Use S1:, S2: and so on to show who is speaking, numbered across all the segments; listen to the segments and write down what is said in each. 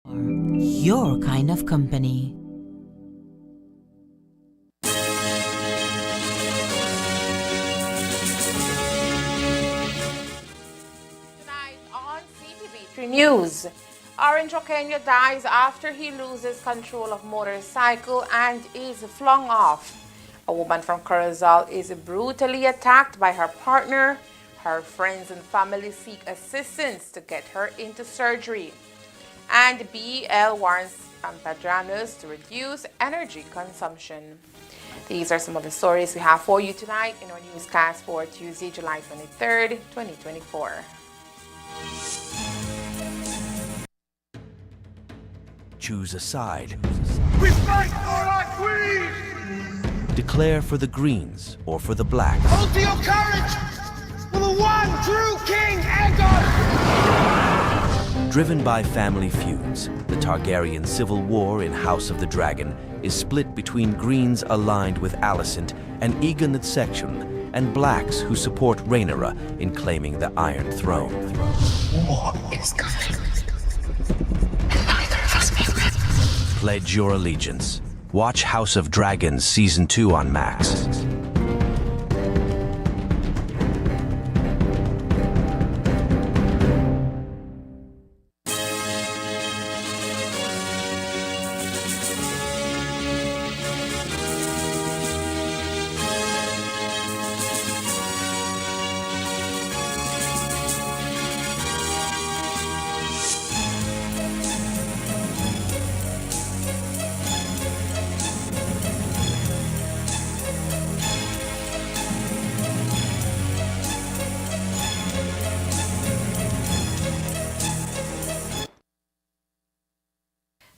S1: Your kind of company.
S2: Tonight on Ctv3 News, Orange Kenya dies after he loses control of motorcycle and is flung off. A woman from Corozal is brutally attacked by her partner. Her friends and family seek assistance to get her into surgery. And BL warns Padranos to reduce energy consumption. These are some of the stories we have for you tonight in our newscast for Tuesday, July 23rd, 2024.
S3: Choose a side.
S4: We fight for our queen!
S3: Declare for the Greens or for the Blacks.
S4: Hold to your courage for the one true King Aegon!
S3: Driven by family feuds, the Targaryen civil war in House of the Dragon is split between Greens aligned with Alicent and Aegon Section and Blacks who support Rhaenyra in claiming the Iron Throne.
S5: War is coming, and neither of us may win.
S3: Pledge your allegiance. Watch House of Dragons Season 2 on Max.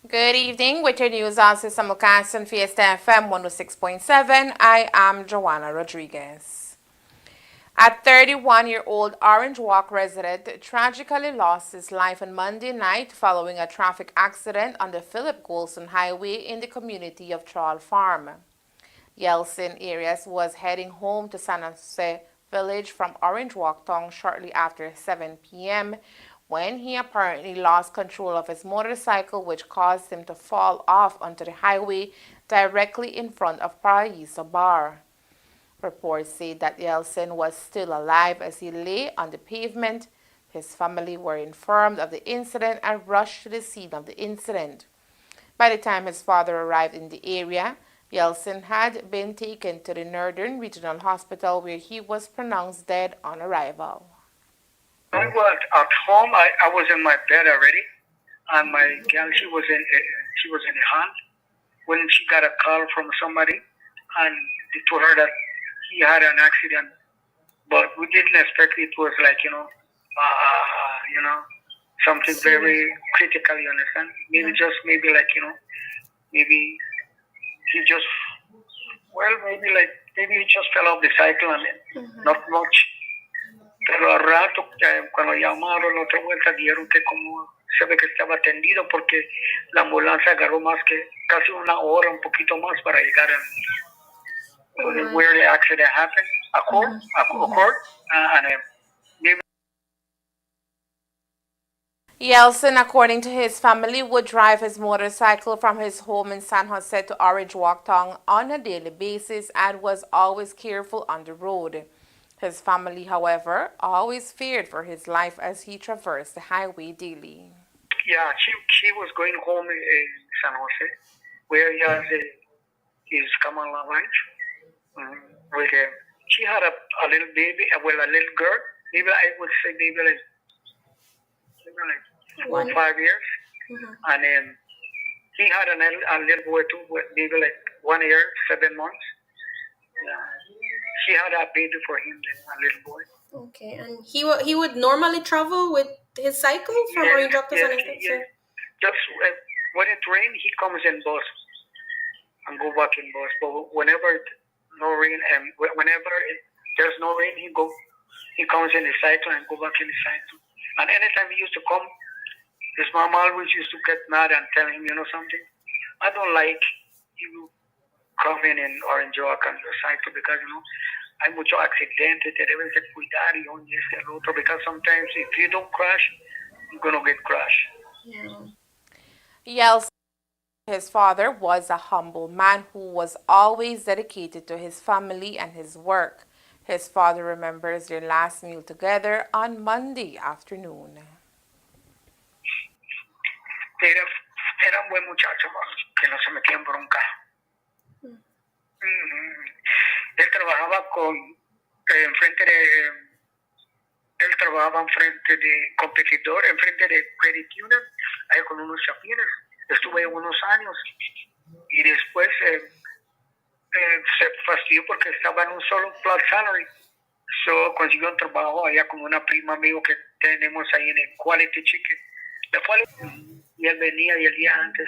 S2: Good evening, with your news on simulcast on Fiesta FM 106.7. I am Joanna Rodriguez. A 31-year-old Orange Walk resident tragically lost his life on Monday night following a traffic accident on the Philip Golson Highway in the community of Trawl Farm. Yeltsin Arias was heading home to San Jose Village from Orange Walk Town shortly after 7 p.m. when he apparently lost control of his motorcycle, which caused him to fall off onto the highway directly in front of Paraiso Bar. Reports say that Yeltsin was still alive as he lay on the pavement. His family were informed of the incident and rushed to the scene of the incident. By the time his father arrived in the area, Yeltsin had been taken to the Northern Regional Hospital where he was pronounced dead on arrival.
S6: I was at home. I was in my bed already, and my girl she was in the hall when she got a call from somebody, and they told her that he had an accident, but we didn't expect it was like something very critical. You understand? Maybe he just fell off the cycle and not much. Pero al rato, cuando llamaron otra vuelta, dijeron que como se ve que estaba tendido porque la ambulancia agarró más que casi una hora, un poquito más para llegar a where the accident happened, occurred, and maybe.
S2: Yeltsin, according to his family, would drive his motorcycle from his home in San Jose to Orange Walk Town on a daily basis and was always careful on the road. His family, however, always feared for his life as he traversed the highway daily.
S6: Yeah, she was going home in San Jose, where he has his common law wife. She had a little baby, a little girl. Maybe I would say maybe like 5 years, and then he had a little boy too, maybe like 1 year, 7 months. Yeah. She had a baby for him, a little boy.
S7: Okay, and he would normally travel with his cycle from Orange Walk to San Jose?
S6: Yes. Just when it rains, he comes in bus and go back in bus. But whenever there's no rain, he comes in the cycle and go back in the cycle. And anytime he used to come, his mom always used to get mad and tell him, something. I don't like you coming in Orange Walk on your cycle because, hay mucho accidente, te debes de cuidar y un y este el otro, because sometimes if you don't crash, you're going to get crashed.
S7: Yeah.
S2: Yeltsin, his father, was a humble man who was always dedicated to his family and his work. His father remembers their last meal together on Monday afternoon.
S6: Era un buen muchacho, que no se metía en bronca. Él trabajaba enfrente él trabajaba enfrente de competidor, enfrente de Credit Union, ahí con unos chapines. Estuve ahí unos años y después se fastidió porque estaba en un solo flat salary. So consiguió un trabajo allá con una prima amigo que tenemos ahí en el Quality Chicken. Y él venía y el día antes.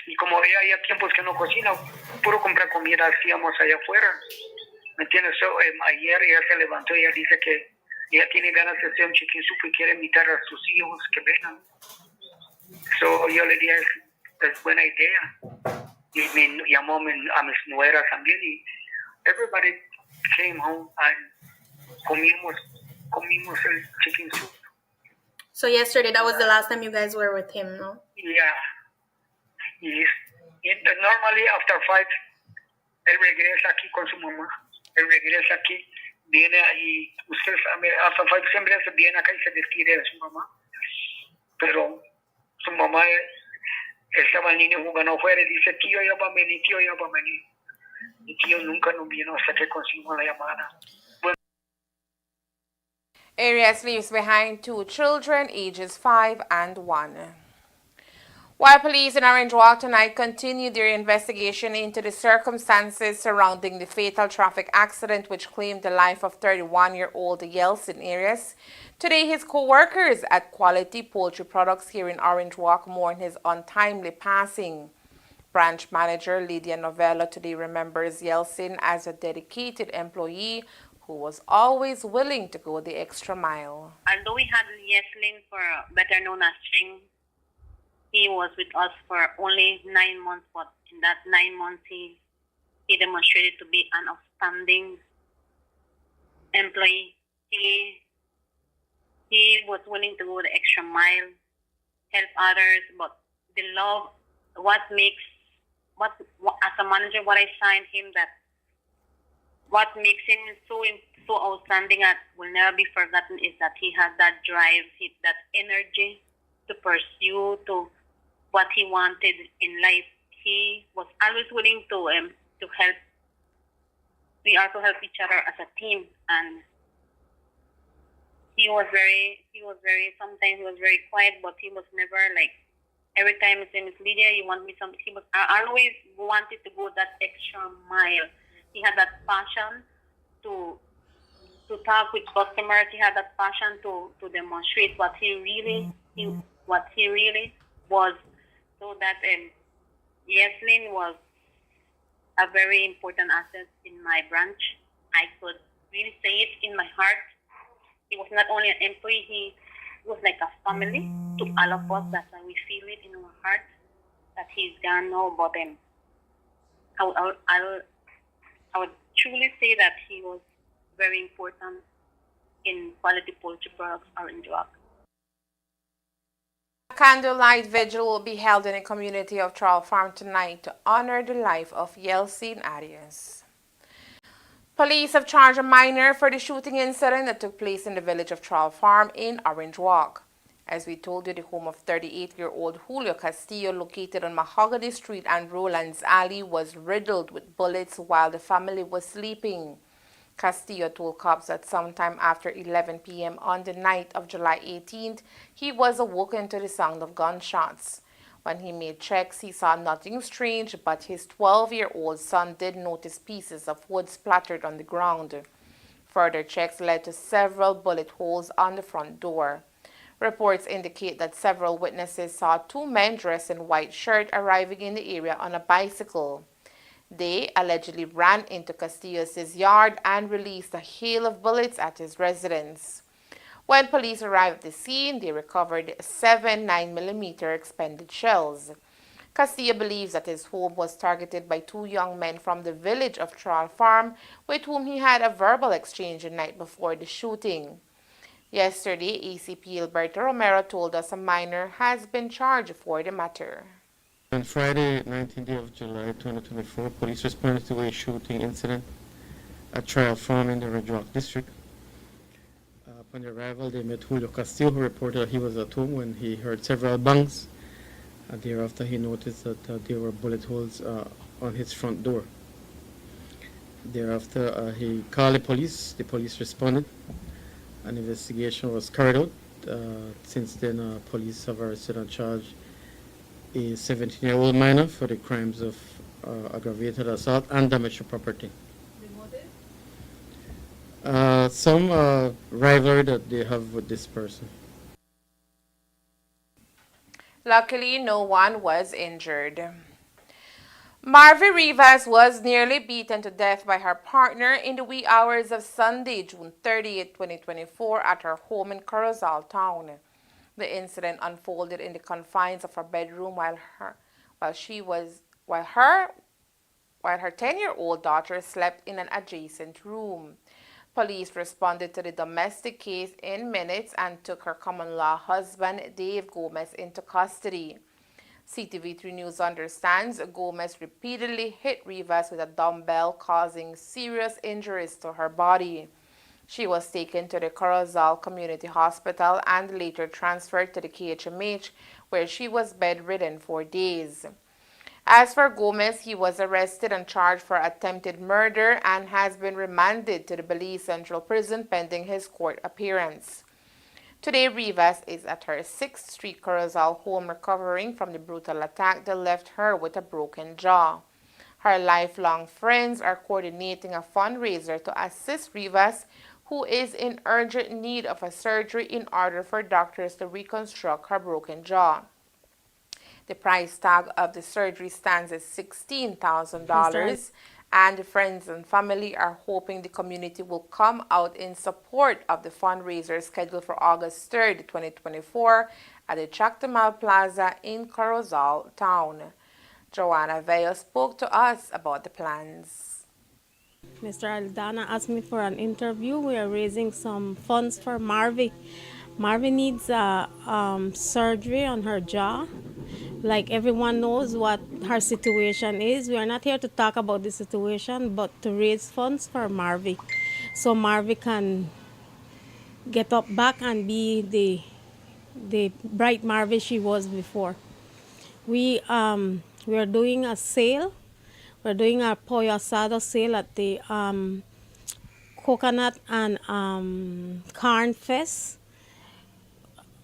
S6: Y como había ya tiempos que no cocina, puro comprar comida hacíamos allá afuera. ¿Me entiendes? So, ayer ella se levantó y ella dice que ella tiene ganas de hacer un chicken soup y quiere invitar a sus hijos que vengan. So, yo le dije, es buena idea. Y me llamó a mis nueras también y everybody came home and comimos el chicken soup.
S7: So yesterday, that was the last time you guys were with him, no?
S6: Yeah. Normally after 5, él regresa aquí con su mamá. Él regresa aquí, viene y usted sabe, after 5 siempre se viene acá y se despide de su mamá. Pero su mamá estaba el niño jugando afuera y dice, tío, ya va a venir, tío, ya va a venir. Y tío nunca nos vino hasta que conseguimos la llamada.
S2: Arias leaves behind 2 children, ages 5 and 1. While police in Orange Walk tonight continue their investigation into the circumstances surrounding the fatal traffic accident which claimed the life of 31-year-old Yeltsin Arias, today his co-workers at Quality Poultry Products here in Orange Walk mourn his untimely passing. Branch manager Lydia Novella today remembers Yeltsin as a dedicated employee who was always willing to go the extra mile.
S1: Although we had Yeltsin for better known as Ching, he was with us for only 9 months, but in that 9 months he demonstrated to be an outstanding employee. He was willing to go the extra mile, help others, but the love, as a manager, what I signed him, that what makes him so outstanding and will never be forgotten is that he had that drive, that energy to pursue to what he wanted in life. He was always willing to help. We also help each other as a team, and sometimes he was very quiet, but he was never like, every time he said, Miss Lydia, you want me something? I always wanted to go that extra mile. He had that passion to talk with customers. He had that passion to demonstrate what he really was. So that Yeltsin was a very important asset in my branch. I could really say it in my heart. He was not only an employee, he was like a family to all of us. That's why we feel it in our heart that he's gone now. But I would truly say that he was very important in Quality Poultry Products Orange Walk.
S2: A candlelight vigil will be held in the community of Trawl Farm tonight to honor the life of Yeltsin Arias. Police have charged a minor for the shooting incident that took place in the village of Trawl Farm in Orange Walk. As we told you, the home of 38-year-old Julio Castillo, located on Mahogany Street and Roland's Alley, was riddled with bullets while the family was sleeping. Castillo told cops that sometime after 11 p.m. on the night of July 18th, he was awoken to the sound of gunshots. When he made checks, he saw nothing strange, but his 12-year-old son did notice pieces of wood splattered on the ground. Further checks led to several bullet holes on the front door. Reports indicate that several witnesses saw 2 men dressed in white shirts arriving in the area on a bicycle. They allegedly ran into Castillo's yard and released a hail of bullets at his residence. When police arrived at the scene, they recovered 7 9mm expended shells. Castillo believes that his home was targeted by 2 young men from the village of Trawl Farm, with whom he had a verbal exchange the night before the shooting. Yesterday, ACP Alberto Romero told us a minor has been charged for the matter.
S8: On Friday, 19th day of July 2024, police responded to a shooting incident at Trial Farm in the Red Rock district. Upon arrival, they met Julio Castillo, who reported that he was at home when he heard several bangs. Thereafter, he noticed that there were bullet holes on his front door. Thereafter, he called the police. The police responded. An investigation was carried out. Since then, police have arrested and charged a 17-year-old minor for the crimes of aggravated assault and damage to property. Some rivalry that they have with this person.
S2: Luckily, no one was injured. Marvy Rivas was nearly beaten to death by her partner in the wee hours of Sunday, June 30, 2024, at her home in Corozal Town. The incident unfolded in the confines of her bedroom while her 10-year-old daughter slept in an adjacent room. Police responded to the domestic case in minutes and took her common-law husband, Dave Gomez, into custody. Ctv3 News understands Gomez repeatedly hit Rivas with a dumbbell, causing serious injuries to her body. She was taken to the Corozal Community Hospital and later transferred to the KHMH, where she was bedridden for days. As for Gomez, he was arrested and charged for attempted murder and has been remanded to the Belize Central Prison pending his court appearance. Today, Rivas is at her 6th Street Corozal home recovering from the brutal attack that left her with a broken jaw. Her lifelong friends are coordinating a fundraiser to assist Rivas, who is in urgent need of a surgery in order for doctors to reconstruct her broken jaw. The price tag of the surgery stands at $16,000, and friends and family are hoping the community will come out in support of the fundraiser scheduled for August 3rd, 2024 at the Chactamal Plaza in Corozal Town. Joanna Veo spoke to us about the plans.
S9: Mr. Aldana asked me for an interview. We are raising some funds for Marvy. Marvy needs surgery on her jaw. Like everyone knows what her situation is. We are not here to talk about the situation, but to raise funds for Marvy, so Marvy can get up back and be the bright Marvy she was before. We are doing a sale. We're doing a pollo asado sale at the Coconut and Corn Fest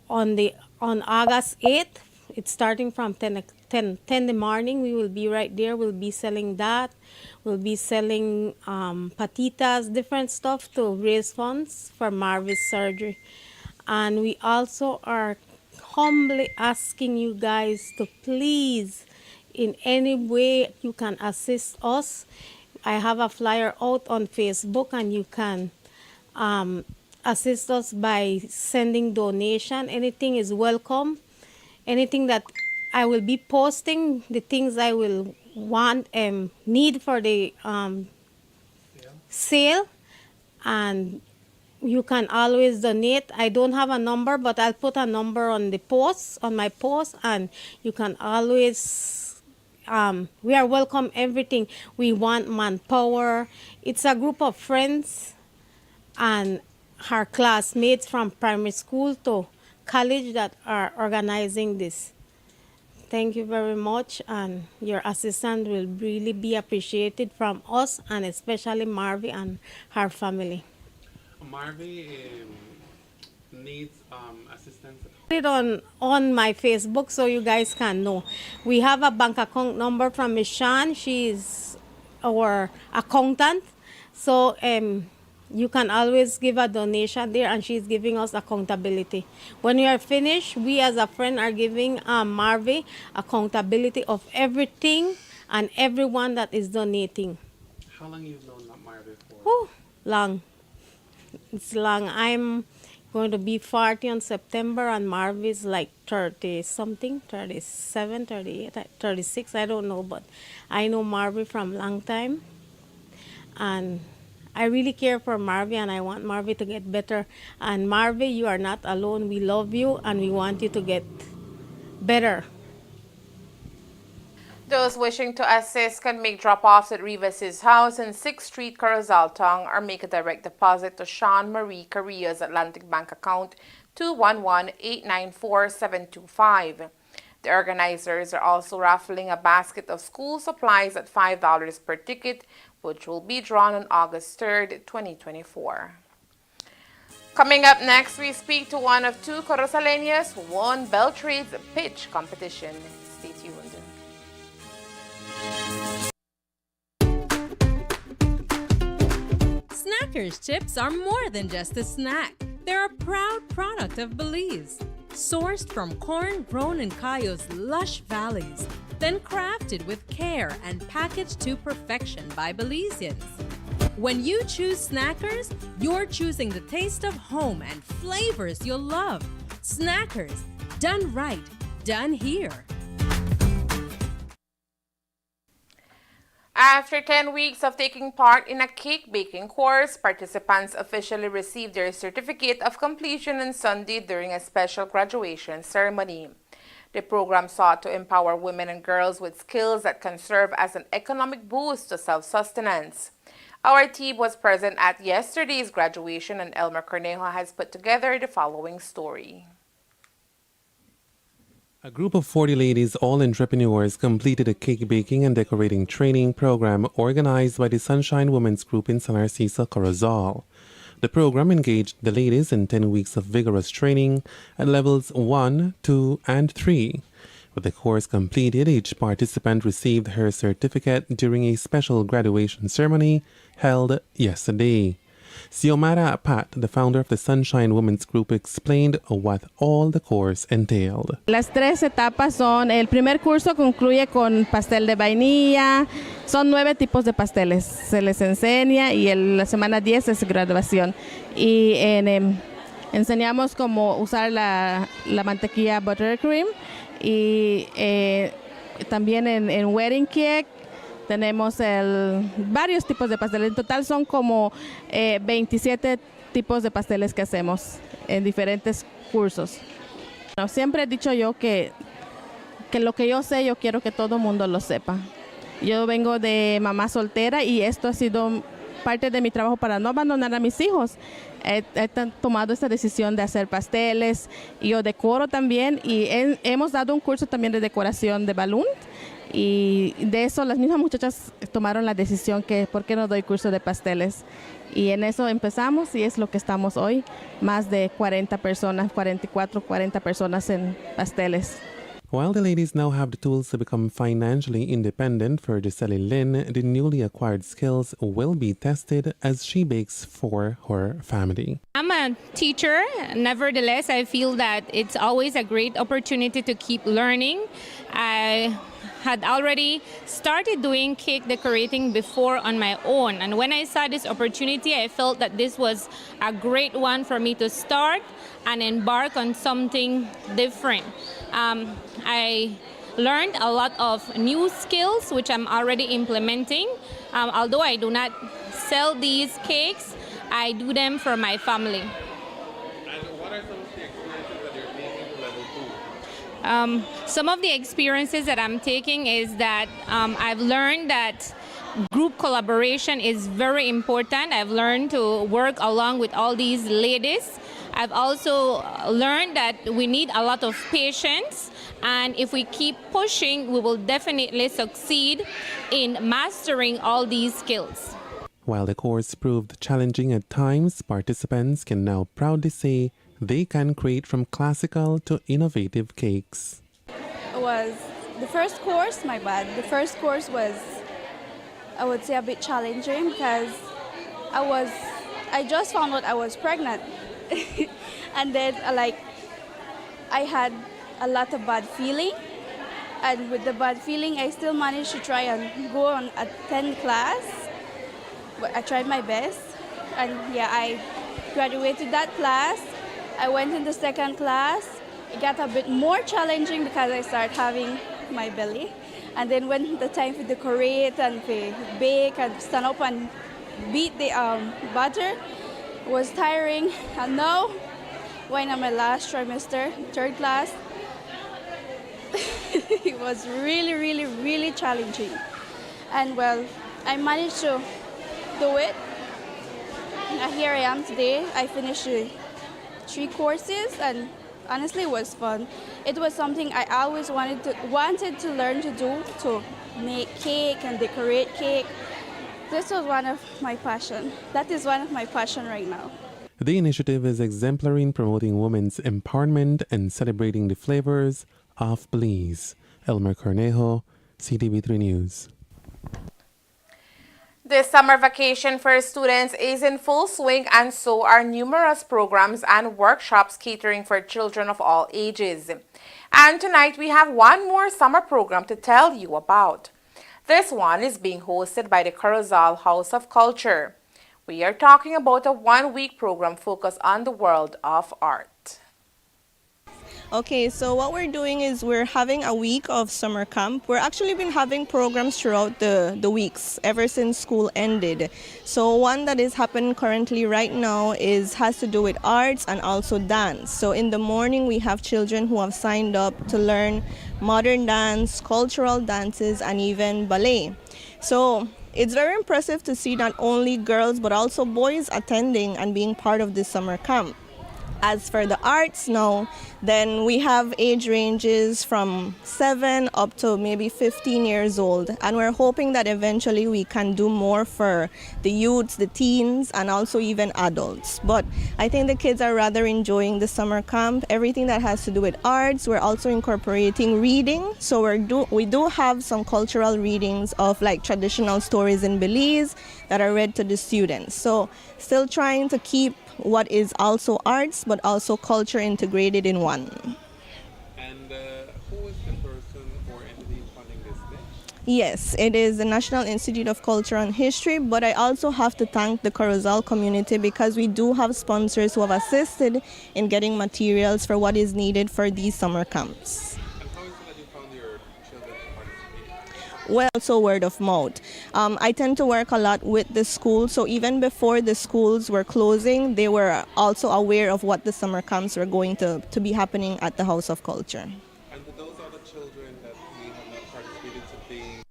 S9: on August 8th. It's starting from 10 in the morning. We will be right there. We'll be selling that. We'll be selling patitas, different stuff to raise funds for Marvy's surgery. And we also are humbly asking you guys to please, in any way you can assist us. I have a flyer out on Facebook, and you can assist us by sending donation. Anything is welcome. Anything that I will be posting, the things I will want and need for the sale, and you can always donate. I don't have a number, but I'll put a number on the post, on my post, and you can always, we are welcome everything. We want manpower. It's a group of friends and her classmates from primary school to college that are organizing this. Thank you very much, and your assistance will really be appreciated from us, and especially Marvy and her family.
S10: Marvy needs assistance.
S9: Put it on my Facebook so you guys can know. We have a bank account number from Miss Shan. She is our accountant, so you can always give a donation there, and she's giving us accountability. When we are finished, we as a friend are giving Marvy accountability of everything and everyone that is donating.
S10: How long you've known Marvy for?
S9: Oh, long. It's long. I'm going to be 40 on September, and Marvy is like 30 something, 37, 38, 36, I don't know, but I know Marvy from long time, and I really care for Marvy, and I want Marvy to get better. And Marvy, you are not alone. We love you, and we want you to get better.
S2: Those wishing to assist can make drop-offs at Rivas' house in 6th Street, Corozaltong, or make a direct deposit to Sean Marie Carrillo's Atlantic Bank account 211-894-725. The organizers are also raffling a basket of school supplies at $5 per ticket, which will be drawn on August 3rd, 2024. Coming up next, we speak to one of two Corozaleñas who won Beltrade's pitch competition. Stay tuned.
S11: Snackers chips are more than just a snack. They're a proud product of Belize. Sourced from corn grown in Cayo's lush valleys, then crafted with care and packaged to perfection by Belizeans. When you choose Snackers, you're choosing the taste of home and flavors you'll love. Snackers, done right, done here.
S2: After 10 weeks of taking part in a cake baking course, participants officially received their certificate of completion on Sunday during a special graduation ceremony. The program sought to empower women and girls with skills that can serve as an economic boost to self-sustenance. Our team was present at yesterday's graduation, and Elmer Cornejo has put together the following story.
S12: A group of 40 ladies, all entrepreneurs, completed a cake baking and decorating training program organized by the Sunshine Women's Group in San Narciso, Corozal. The program engaged the ladies in 10 weeks of vigorous training at levels 1, 2, and 3. With the course completed, each participant received her certificate during a special graduation ceremony held yesterday. Xiomara Pat, the founder of the Sunshine Women's Group, explained what all the course entailed.
S13: Las tres etapas son, el primer curso concluye con pastel de vainilla, son 9 tipos de pasteles, se les enseña y la semana 10 es graduación. Y enseñamos cómo usar la mantequilla buttercream y también en wedding cake. Tenemos varios tipos de pasteles. En total son como 27 tipos de pasteles que hacemos en diferentes cursos. Bueno, siempre he dicho yo que lo que yo sé, yo quiero que todo el mundo lo sepa. Yo vengo de mamá soltera y esto ha sido parte de mi trabajo para no abandonar a mis hijos. He tomado esta decisión de hacer pasteles. Yo decoro también y hemos dado un curso también de decoración de balloon. Y de eso las mismas muchachas tomaron la decisión que ¿por qué no doy curso de pasteles? Y en eso empezamos y es lo que estamos hoy, más de 40 personas, 44, 40 personas en pasteles.
S12: While the ladies now have the tools to become financially independent for Giselle Lynn, the newly acquired skills will be tested as she bakes for her family.
S14: I'm a teacher. Nevertheless, I feel that it's always a great opportunity to keep learning. I had already started doing cake decorating before on my own, and when I saw this opportunity, I felt that this was a great one for me to start and embark on something different. I learned a lot of new skills which I'm already implementing. Although I do not sell these cakes, I do them for my family. Some of the experiences that I'm taking is that I've learned that group collaboration is very important. I've learned to work along with all these ladies. I've also learned that we need a lot of patience, and if we keep pushing, we will definitely succeed in mastering all these skills.
S12: While the course proved challenging at times, participants can now proudly say they can create from classical to innovative cakes.
S15: It was the first course, the first course was, I would say, a bit challenging because I just found out I was pregnant. And then I had a lot of bad feeling, and with the bad feeling I still managed to try and go on a 10 class. I tried my best, and I graduated that class. I went in the second class. It got a bit more challenging because I started having my belly, and then when the time to decorate and to bake and stand up and beat the butter. It was tiring. And now, when I'm my last trimester, third class, it was really, really, really challenging. And well, I managed to do it. And here I am today. I finished the 3 courses, and honestly, it was fun. It was something I always wanted to learn to do, to make cake and decorate cake. This was one of my passion. That is one of my passion right now.
S12: The initiative is exemplary in promoting women's empowerment and celebrating the flavors of Belize. Elmer Cornejo, Ctv3 News.
S2: The summer vacation for students is in full swing, and so are numerous programs and workshops catering for children of all ages. And tonight we have one more summer program to tell you about. This one is being hosted by the Corozal House of Culture. We are talking about a one-week program focused on the world of art.
S16: Okay, so what we're doing is we're having a week of summer camp. We're actually been having programs throughout the weeks ever since school ended. So one that is happening currently right now has to do with arts and also dance. So in the morning we have children who have signed up to learn modern dance, cultural dances, and even ballet. So it's very impressive to see not only girls but also boys attending and being part of this summer camp. As for the arts now, then we have age ranges from 7 up to maybe 15 years old. And we're hoping that eventually we can do more for the youths, the teens, and also even adults. But I think the kids are rather enjoying the summer camp. Everything that has to do with arts, we're also incorporating reading. So we do have some cultural readings of like traditional stories in Belize that are read to the students. So still trying to keep what is also arts but also culture integrated in one.
S10: And who is the person or entity funding this day?
S16: Yes, it is the National Institute of Culture and History, but I also have to thank the Corozal community because we do have sponsors who have assisted in getting materials for what is needed for these summer camps.
S10: And how is it that you found your children to participate?
S16: Well, also word of mouth. I tend to work a lot with the schools, so even before the schools were closing, they were also aware of what the summer camps were going to be happening at the House of Culture.
S10: And to those other children that may have not participated today?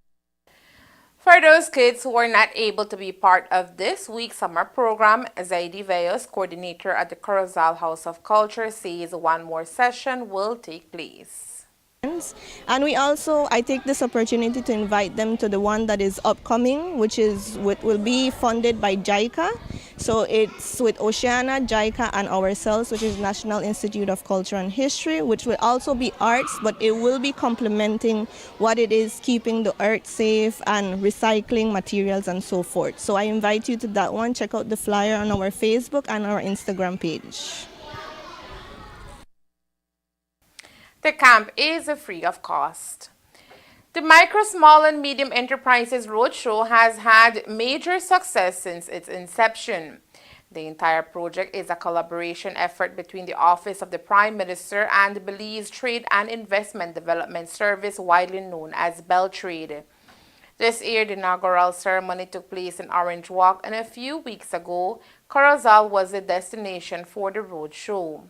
S2: For those kids who were not able to be part of this week's summer program, Zaidi Veos, coordinator at the Corozal House of Culture, says one more session will take place.
S16: And I take this opportunity to invite them to the one that is upcoming, which will be funded by JICA. So it's with Oceana, JICA, and ourselves, which is National Institute of Culture and History, which will also be arts, but it will be complementing what it is keeping the earth safe and recycling materials and so forth. So I invite you to that one. Check out the flyer on our Facebook and our Instagram page.
S2: The camp is free of cost. The Micro, Small and Medium Enterprises Roadshow has had major success since its inception. The entire project is a collaboration effort between the Office of the Prime Minister and the Belize Trade and Investment Development Service, widely known as Beltrade. This year, the inaugural ceremony took place in Orange Walk, and a few weeks ago, Corozal was the destination for the roadshow.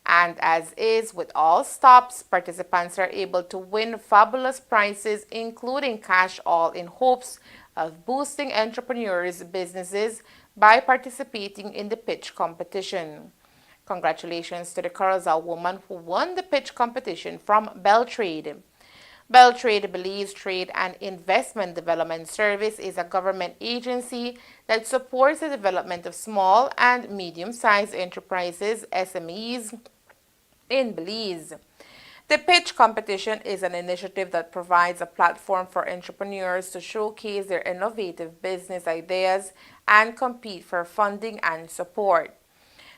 S2: And as is with all stops, participants are able to win fabulous prizes, including cash all, in hopes of boosting entrepreneurs' businesses by participating in the pitch competition. Congratulations to the Corozal woman who won the pitch competition from Beltrade. Beltrade Belize Trade and Investment Development Service is a government agency that supports the development of small and medium-sized enterprises, SMEs, in Belize. The pitch competition is an initiative that provides a platform for entrepreneurs to showcase their innovative business ideas and compete for funding and support.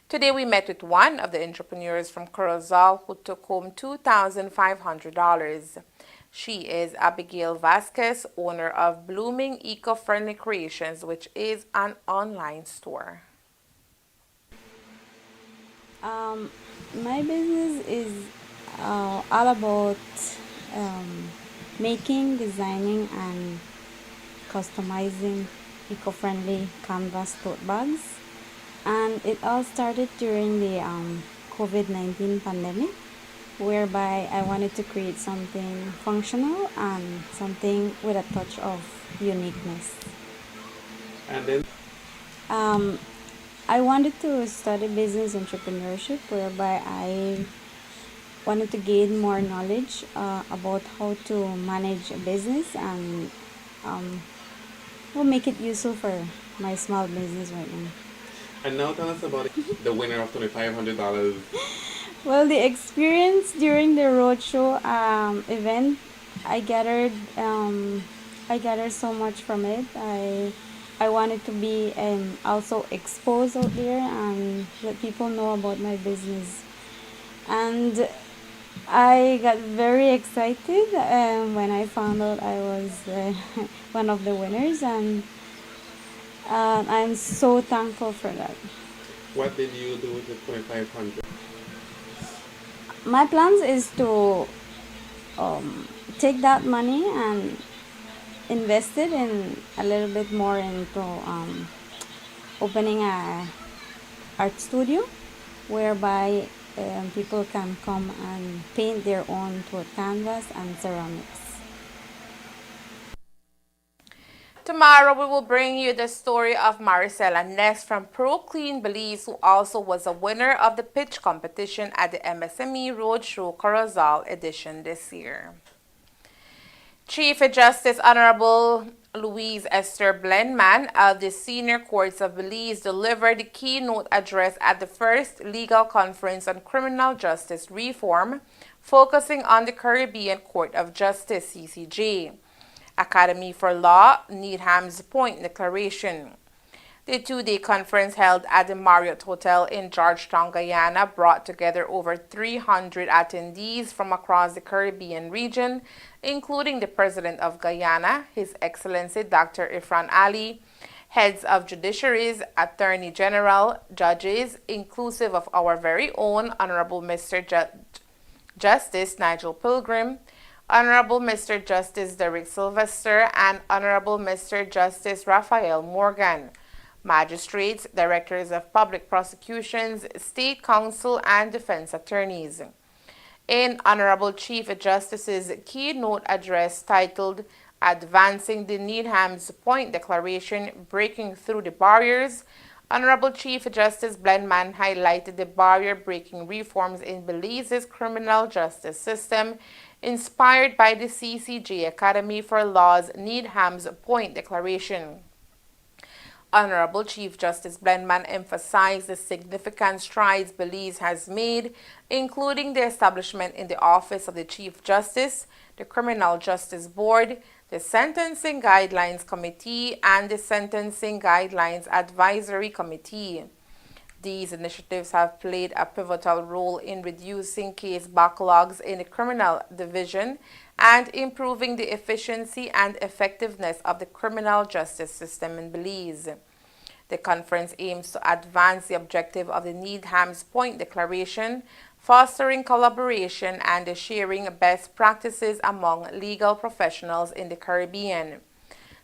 S2: Today we met with one of the entrepreneurs from Corozal who took home $2,500. She is Abigail Vasquez, owner of Blooming Eco-Friendly Creations, which is an online store.
S17: My business is all about making, designing, and customizing eco-friendly canvas tote bags. And it all started during the COVID-19 pandemic, whereby I wanted to create something functional and something with a touch of uniqueness.
S10: And then
S17: I wanted to study business entrepreneurship, whereby I wanted to gain more knowledge about how to manage a business and will make it useful for my small business right now.
S10: And now tell us about the winner of $2,500.
S17: Well, the experience during the roadshow event, I gathered so much from it. I wanted to be also exposed out there and let people know about my business. And I got very excited when I found out I was one of the winners, and I'm so thankful for that.
S10: What did you do with the $2,500?
S17: My plans is to take that money and invest it in a little bit more into opening a art studio, whereby people can come and paint their own tote canvas and ceramics.
S2: Tomorrow we will bring you the story of Maricela Ness from Pro Clean Belize, who also was a winner of the pitch competition at the MSME Roadshow Corozal edition this year. Chief Justice Honorable Louise Esther Blenman of the Senior Courts of Belize delivered the keynote address at the first legal conference on criminal justice reform, focusing on the Caribbean Court of Justice, CCJ. Academy for Law, Needham's Point Declaration. The two-day conference held at the Marriott Hotel in Georgetown, Guyana brought together over 300 attendees from across the Caribbean region, including the President of Guyana, His Excellency Dr. Ifran Ali, heads of judiciaries, Attorney General, judges, inclusive of our very own Honorable Mr. Justice Nigel Pilgrim, Honorable Mr. Justice Derek Sylvester, and Honorable Mr. Justice Raphael Morgan, magistrates, directors of public prosecutions, state counsel, and defense attorneys. In Honorable Chief Justice's keynote address titled Advancing the Needham's Point Declaration, Breaking Through the Barriers, Honorable Chief Justice Blenman highlighted the barrier-breaking reforms in Belize's criminal justice system inspired by the CCJ Academy for Law's Needham's Point Declaration. Honorable Chief Justice Blenman emphasized the significant strides Belize has made, including the establishment in the Office of the Chief Justice, the Criminal Justice Board, the Sentencing Guidelines Committee, and the Sentencing Guidelines Advisory Committee. These initiatives have played a pivotal role in reducing case backlogs in the criminal division and improving the efficiency and effectiveness of the criminal justice system in Belize. The conference aims to advance the objective of the Needham's Point Declaration, fostering collaboration and the sharing best practices among legal professionals in the Caribbean.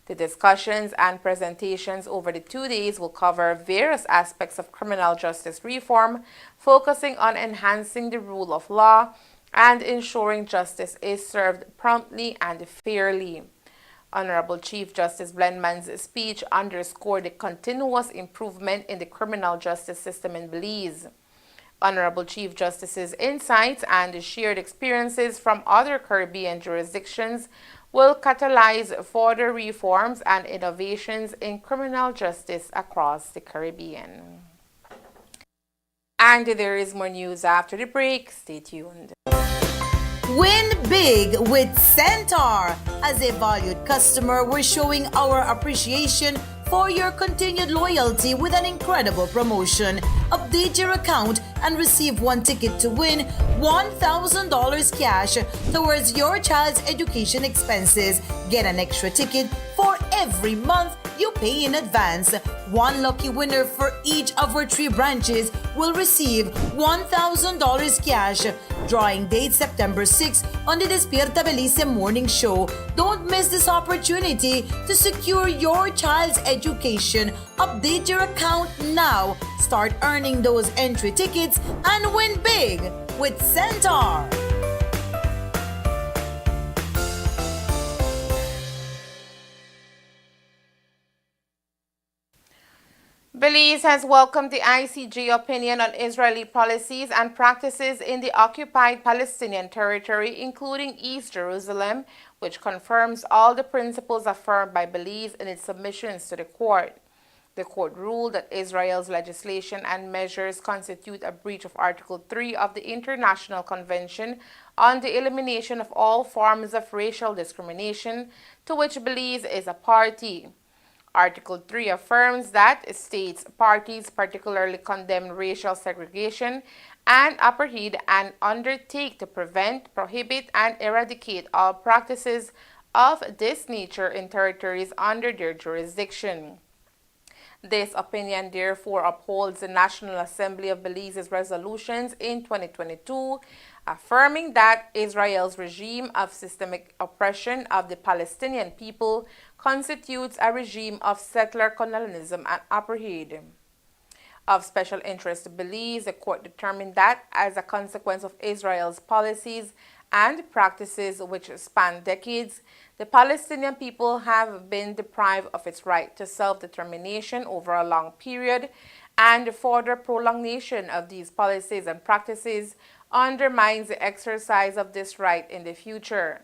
S2: The discussions and presentations over the 2 days will cover various aspects of criminal justice reform, focusing on enhancing the rule of law and ensuring justice is served promptly and fairly. Honorable Chief Justice Blenman's speech underscored the continuous improvement in the criminal justice system in Belize. Honorable Chief Justice's insights and shared experiences from other Caribbean jurisdictions will catalyze further reforms and innovations in criminal justice across the Caribbean. And there is more news after the break. Stay tuned.
S18: Win big with Centaur. As a valued customer, we're showing our appreciation for your continued loyalty with an incredible promotion. Update your account and receive one ticket to win $1,000 cash towards your child's education expenses. Get an extra ticket for every month you pay in advance. One lucky winner for each of our 3 branches will receive $1,000 cash. Drawing date September 6 on the Despierta Belize Morning Show. Don't miss this opportunity to secure your child's education. Update your account now. Start earning those entry tickets and win big with Centaur.
S2: Belize has welcomed the ICJ opinion on Israeli policies and practices in the occupied Palestinian territory, including East Jerusalem, which confirms all the principles affirmed by Belize in its submissions to the court. The court ruled that Israel's legislation and measures constitute a breach of Article 3 of the International Convention on the Elimination of All Forms of Racial Discrimination, to which Belize is a party. Article 3 affirms that states parties particularly condemn racial segregation and apartheid and undertake to prevent, prohibit, and eradicate all practices of this nature in territories under their jurisdiction. This opinion therefore upholds the National Assembly of Belize's resolutions in 2022, affirming that Israel's regime of systemic oppression of the Palestinian people constitutes a regime of settler colonialism and apartheid. Of special interest to Belize, the court determined that as a consequence of Israel's policies and practices which span decades, the Palestinian people have been deprived of its right to self-determination over a long period, and the further prolongation of these policies and practices undermines the exercise of this right in the future.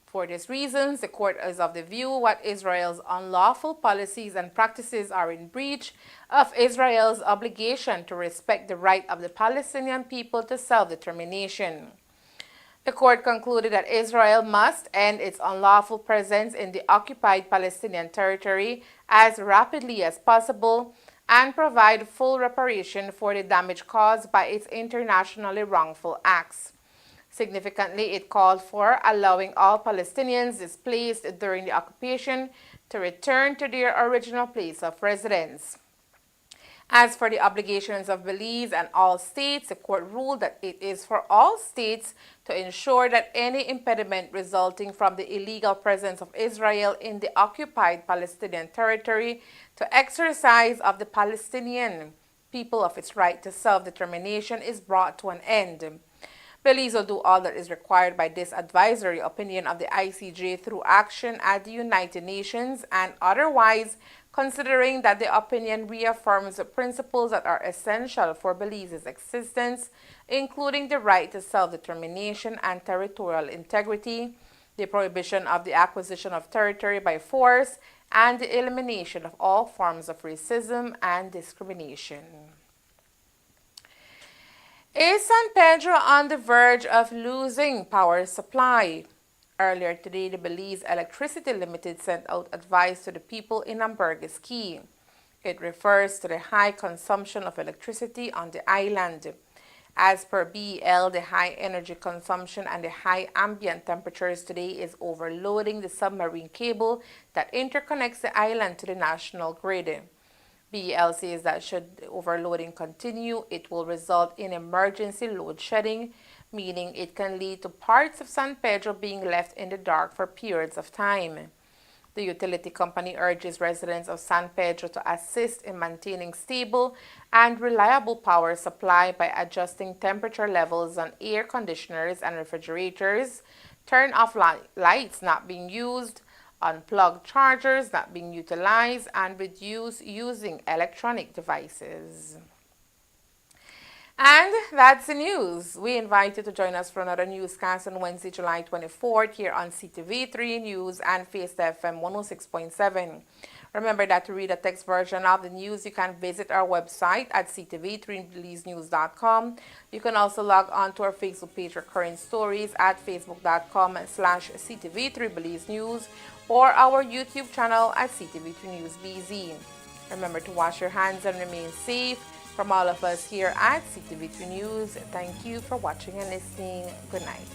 S2: For these reasons, the court is of the view that Israel's unlawful policies and practices are in breach of Israel's obligation to respect the right of the Palestinian people to self-determination. The court concluded that Israel must end its unlawful presence in the occupied Palestinian territory as rapidly as possible and provide full reparation for the damage caused by its internationally wrongful acts. Significantly, it called for allowing all Palestinians displaced during the occupation to return to their original place of residence. As for the obligations of Belize and all states, the court ruled that it is for all states to ensure that any impediment resulting from the illegal presence of Israel in the occupied Palestinian territory to exercise of the Palestinian people of its right to self-determination is brought to an end. Belize will do all that is required by this advisory opinion of the ICJ through action at the United Nations and otherwise, considering that the opinion reaffirms the principles that are essential for Belize's existence, including the right to self-determination and territorial integrity, the prohibition of the acquisition of territory by force, and the elimination of all forms of racism and discrimination. Is San Pedro on the verge of losing power supply? Earlier today, the Belize Electricity Limited sent out advice to the people in Ambergris Key. It refers to the high consumption of electricity on the island. As per BEL, the high energy consumption and the high ambient temperatures today is overloading the submarine cable that interconnects the island to the national grid. BEL says that should the overloading continue, it will result in emergency load shedding, meaning it can lead to parts of San Pedro being left in the dark for periods of time. The utility company urges residents of San Pedro to assist in maintaining stable and reliable power supply by adjusting temperature levels on air conditioners and refrigerators, turn off lights not being used, unplug chargers not being utilized, and reduce using electronic devices. And that's the news. We invite you to join us for another newscast on Wednesday, July 24th here on Ctv3 News and Face FM 106.7. Remember that to read a text version of the news, you can visit our website at ctv3belizenews.com. You can also log on to our Facebook page for current stories at facebook.com/ctv3belizenews or our YouTube channel at Ctv3 News BZ. Remember to wash your hands and remain safe. From all of us here at Ctv3 News, thank you for watching and listening. Good night.